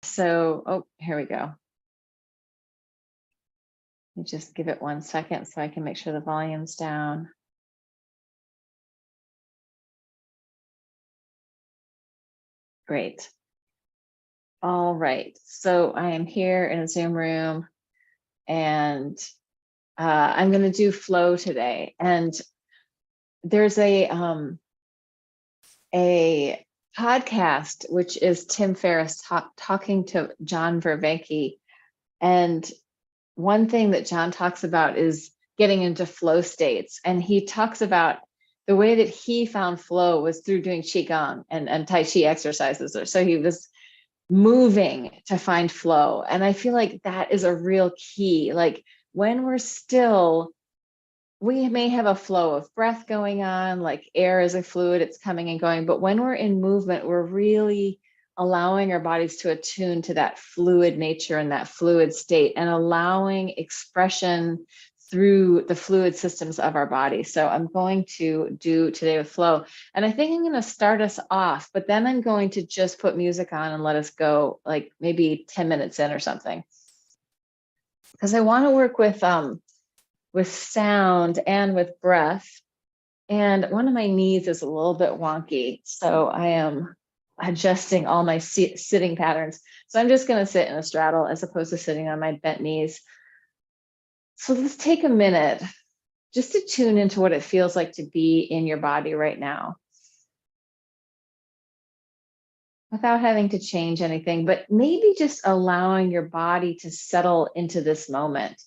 So, oh, here we go. Let me just give it 1 second so I can make sure the volume's down. Great. All right. So I am here in a Zoom room, and I'm going to do flow today. And there's a podcast, which is Tim Ferriss talking to John Vervaeke. And one thing that John talks about is getting into flow states. And he talks about the way that he found flow was through doing Qigong and Tai Chi exercises. So he was moving to find flow. And I feel like that is a real key. Like when we're still, we may have a flow of breath going on, like air is a fluid, it's coming and going. But when we're in movement, we're really allowing our bodies to attune to that fluid nature and that fluid state, and allowing expression through the fluid systems of our body. So I'm going to do today with flow. And I think I'm going to start us off, but then I'm going to just put music on and let us go, like maybe 10 minutes in or something. Because I want to work with sound and with breath. And one of my knees is a little bit wonky, so I am adjusting all my sitting patterns. So I'm just going to sit in a straddle as opposed to sitting on my bent knees. So let's take a minute just to tune into what it feels like to be in your body right now, without having to change anything, but maybe just allowing your body to settle into this moment.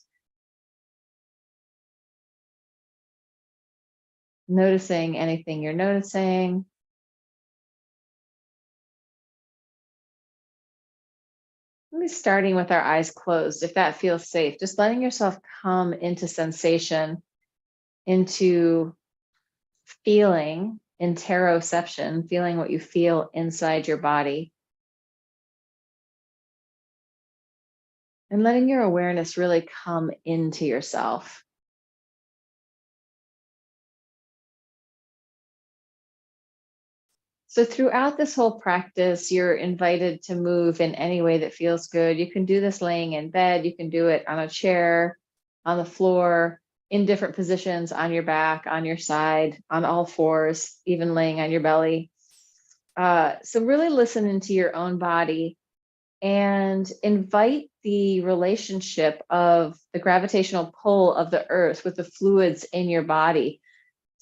Noticing anything you're noticing. Maybe starting with our eyes closed, if that feels safe, just letting yourself come into sensation, into feeling, interoception, feeling what you feel inside your body. And letting your awareness really come into yourself. So throughout this whole practice, you're invited to move in any way that feels good. You can do this laying in bed, you can do it on a chair, on the floor, in different positions, on your back, on your side, on all fours, even laying on your belly. So really listen into your own body and invite the relationship of the gravitational pull of the earth with the fluids in your body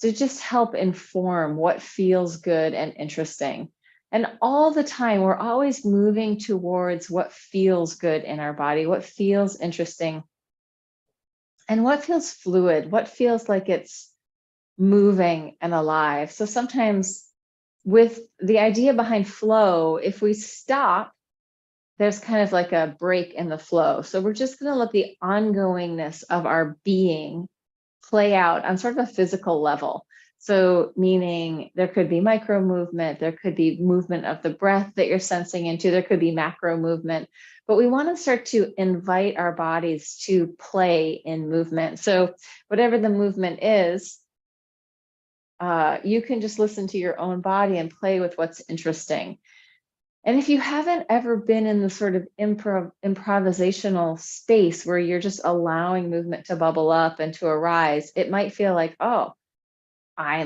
to just help inform what feels good and interesting. And all the time, we're always moving towards what feels good in our body, what feels interesting, and what feels fluid, what feels like it's moving and alive. So sometimes with the idea behind flow, if we stop, there's kind of like a break in the flow. So we're just going to let the ongoingness of our being play out on sort of a physical level. So meaning there could be micro movement, there could be movement of the breath that you're sensing into, there could be macro movement, but we want to start to invite our bodies to play in movement. So whatever the movement is, you can just listen to your own body and play with what's interesting. And if you haven't ever been in the sort of improvisational space where you're just allowing movement to bubble up and to arise, it might feel like, oh, I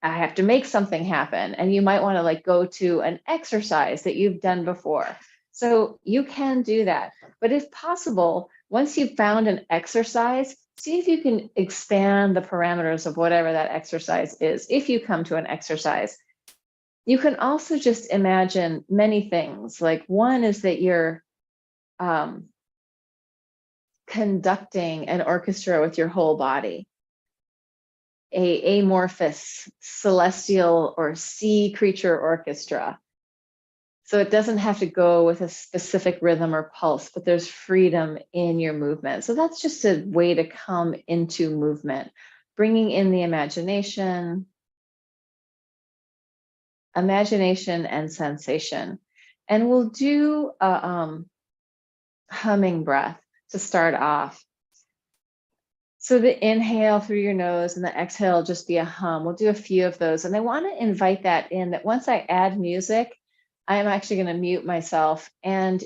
have to make something happen. And you might want to like go to an exercise that you've done before. So you can do that. But if possible, once you've found an exercise, see if you can expand the parameters of whatever that exercise is, if you come to an exercise. You can also just imagine many things. Like one is that you're conducting an orchestra with your whole body, a amorphous celestial or sea creature orchestra. So it doesn't have to go with a specific rhythm or pulse, but there's freedom in your movement. So that's just a way to come into movement, bringing in the imagination and sensation. And we'll do a humming breath to start off. So the inhale through your nose and the exhale just be a hum. We'll do a few of those. And I want to invite that in, that once I add music, I'm actually going to mute myself. And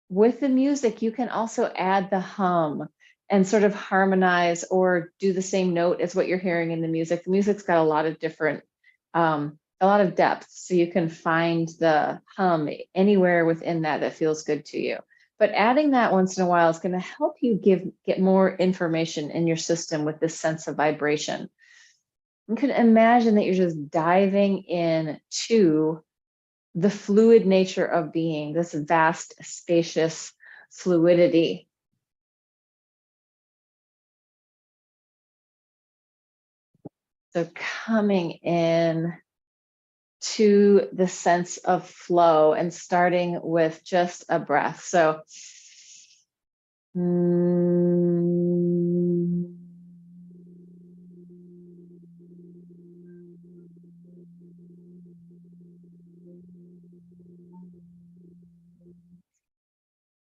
with the music, you can also add the hum and sort of harmonize or do the same note as what you're hearing in the music. The music's got a lot of different, a lot of depth. So you can find the hum anywhere within that feels good to you. But adding that once in a while is going to help you get more information in your system with this sense of vibration. You can imagine that you're just diving in to the fluid nature of being, this vast, spacious fluidity. So coming in to the sense of flow and starting with just a breath. So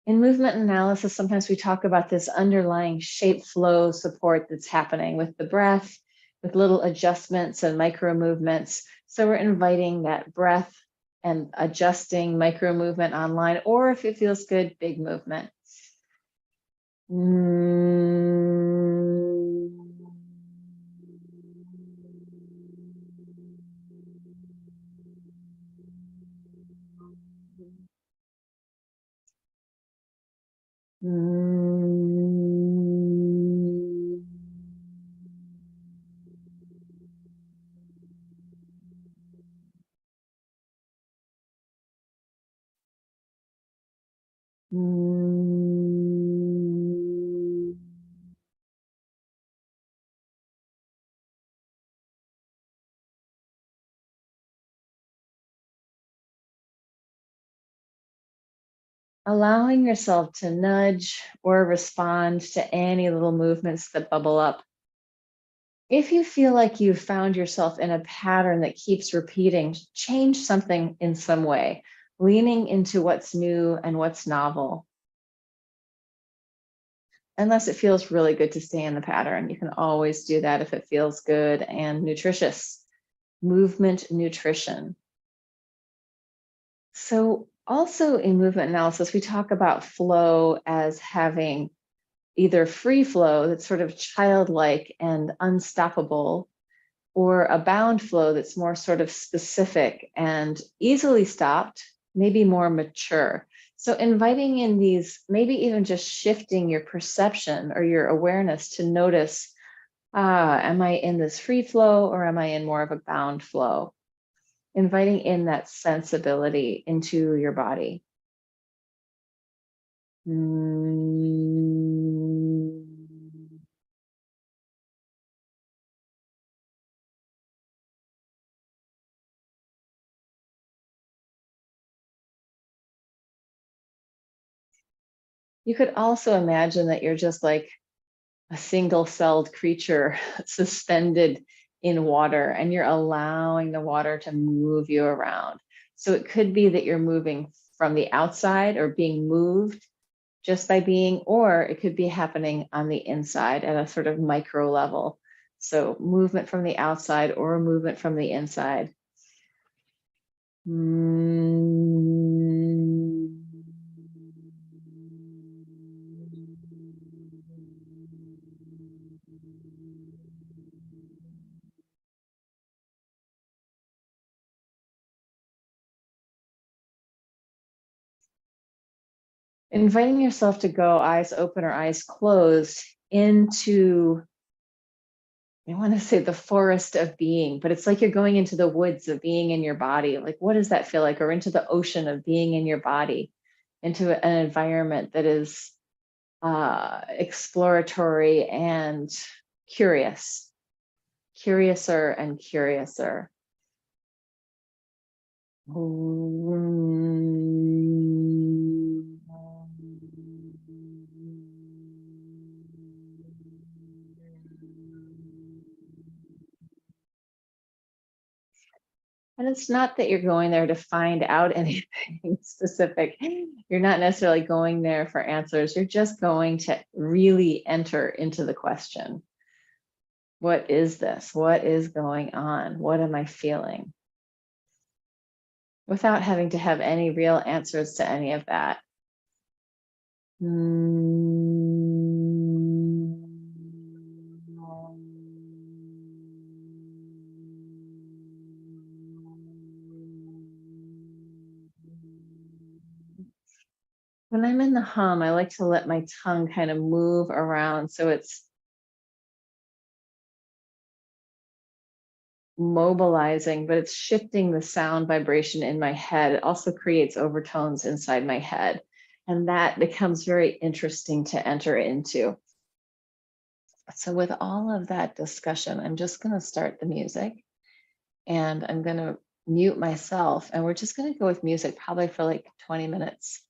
in movement analysis, sometimes we talk about this underlying shape flow support that's happening with the breath, with little adjustments and micro movements. So we're inviting that breath and adjusting micro movement online, or if it feels good, big movement. Allowing yourself to nudge or respond to any little movements that bubble up. If you feel like you've found yourself in a pattern that keeps repeating, change something in some way, leaning into what's new and what's novel. Unless it feels really good to stay in the pattern, you can always do that if it feels good and nutritious. Movement nutrition. So also in movement analysis, we talk about flow as having either free flow that's sort of childlike and unstoppable, or a bound flow that's more sort of specific and easily stopped, maybe more mature. So inviting in these, maybe even just shifting your perception or your awareness to notice, am I in this free flow or am I in more of a bound flow? Inviting in that sensibility into your body. You could also imagine that you're just like a single-celled creature suspended in water, and you're allowing the water to move you around. So it could be that you're moving from the outside or being moved just by being, or it could be happening on the inside at a sort of micro level. So movement from the outside or movement from the inside. Inviting yourself to go eyes open or eyes closed into, I want to say the forest of being, but it's like you're going into the woods of being in your body. Like, what does that feel like? Or into the ocean of being in your body, into an environment that is exploratory and curious, curiouser and curiouser. And it's not that you're going there to find out anything specific. You're not necessarily going there for answers. You're just going to really enter into the question. What is this? What is going on? What am I feeling? without having to have any real answers to any of that. When I'm in the hum, I like to let my tongue kind of move around so it's mobilizing, but it's shifting the sound vibration in my head. It also creates overtones inside my head. And that becomes very interesting to enter into. So with all of that discussion, I'm just going to start the music and I'm going to mute myself. And we're just going to go with music probably for like 20 minutes.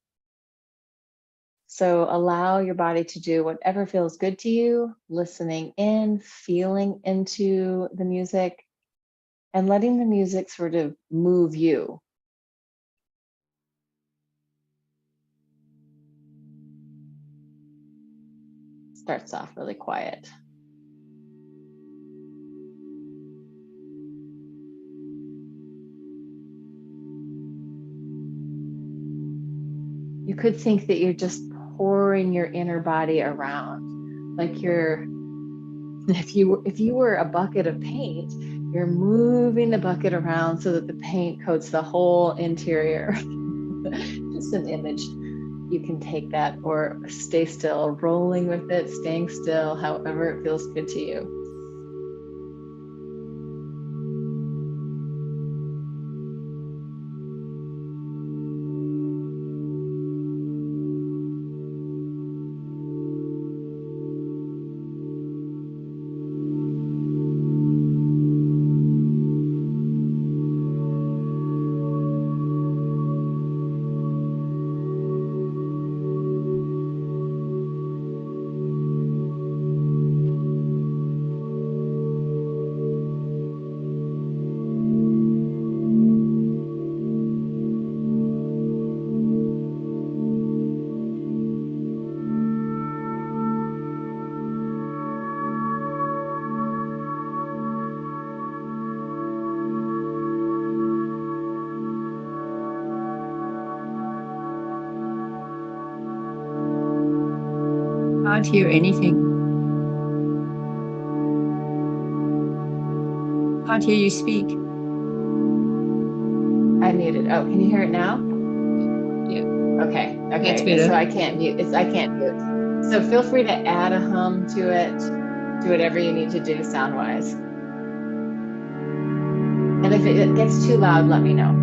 So allow your body to do whatever feels good to you, listening in, feeling into the music, and letting the music sort of move you. Starts off really quiet. You could think that you're just pouring your inner body around, like if you were a bucket of paint, you're moving the bucket around so that the paint coats the whole interior. Just an image. You can take that or stay still, rolling with it, staying still, however it feels good to you. Can't hear anything. Can't hear you speak. I muted. Oh, can you hear it now? Yeah. Okay. That's Okay. better. So I can't mute. I can't mute. So feel free to add a hum to it. Do whatever you need to do sound wise. And if it gets too loud, let me know.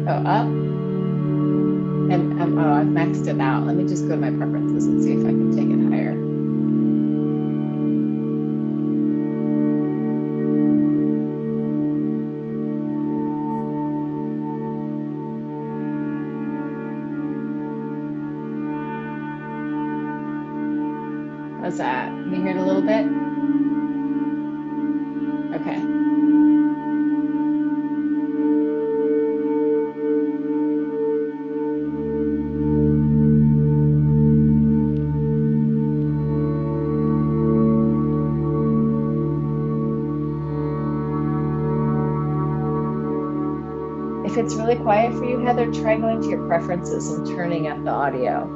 Oh, up. And oh, I've maxed it out. Let me just go to my preferences and see if I can take it higher. How's that? Can you hear it a little bit? Okay. If it's really quiet for you, Heather, try going to your preferences and turning up the audio.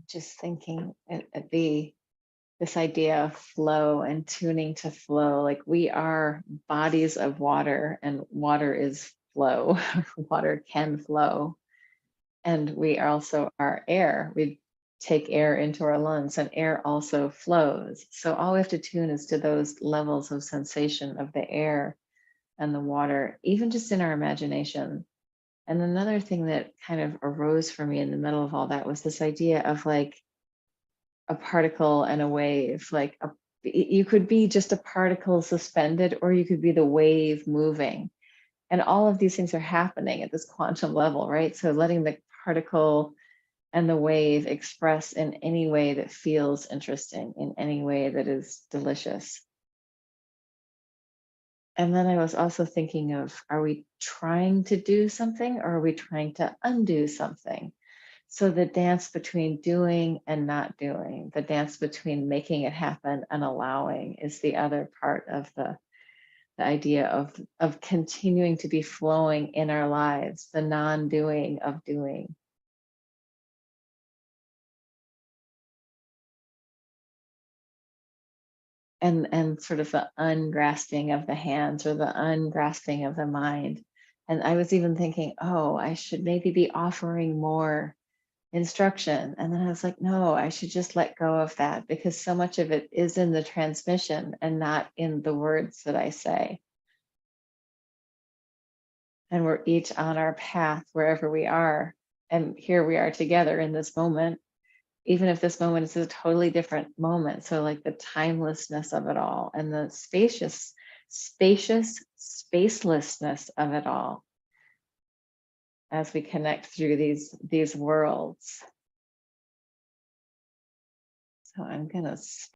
just thinking at this idea of flow and tuning to flow. Like we are bodies of water, and water is flow. Water can flow. And we also are air. We take air into our lungs, and air also flows. So all we have to tune is to those levels of sensation of the air and the water, even just in our imagination. And another thing that kind of arose for me in the middle of all that was this idea of like a particle and a wave. You could be just a particle suspended, or you could be the wave moving. And all of these things are happening at this quantum level, right? So letting the particle and the wave express in any way that feels interesting, in any way that is delicious. And then I was also thinking of, are we trying to do something, or are we trying to undo something? So the dance between doing and not doing, the dance between making it happen and allowing, is the other part of the idea of continuing to be flowing in our lives, the non-doing of doing. And sort of the ungrasping of the hands, or the ungrasping of the mind. And I was even thinking, oh, I should maybe be offering more instruction. And then I was like, no, I should just let go of that, because so much of it is in the transmission and not in the words that I say. And we're each on our path wherever we are. And here we are together in this moment, even if this moment is a totally different moment. So like the timelessness of it all, and the spacious spacelessness of it all, as we connect through these worlds. So I'm gonna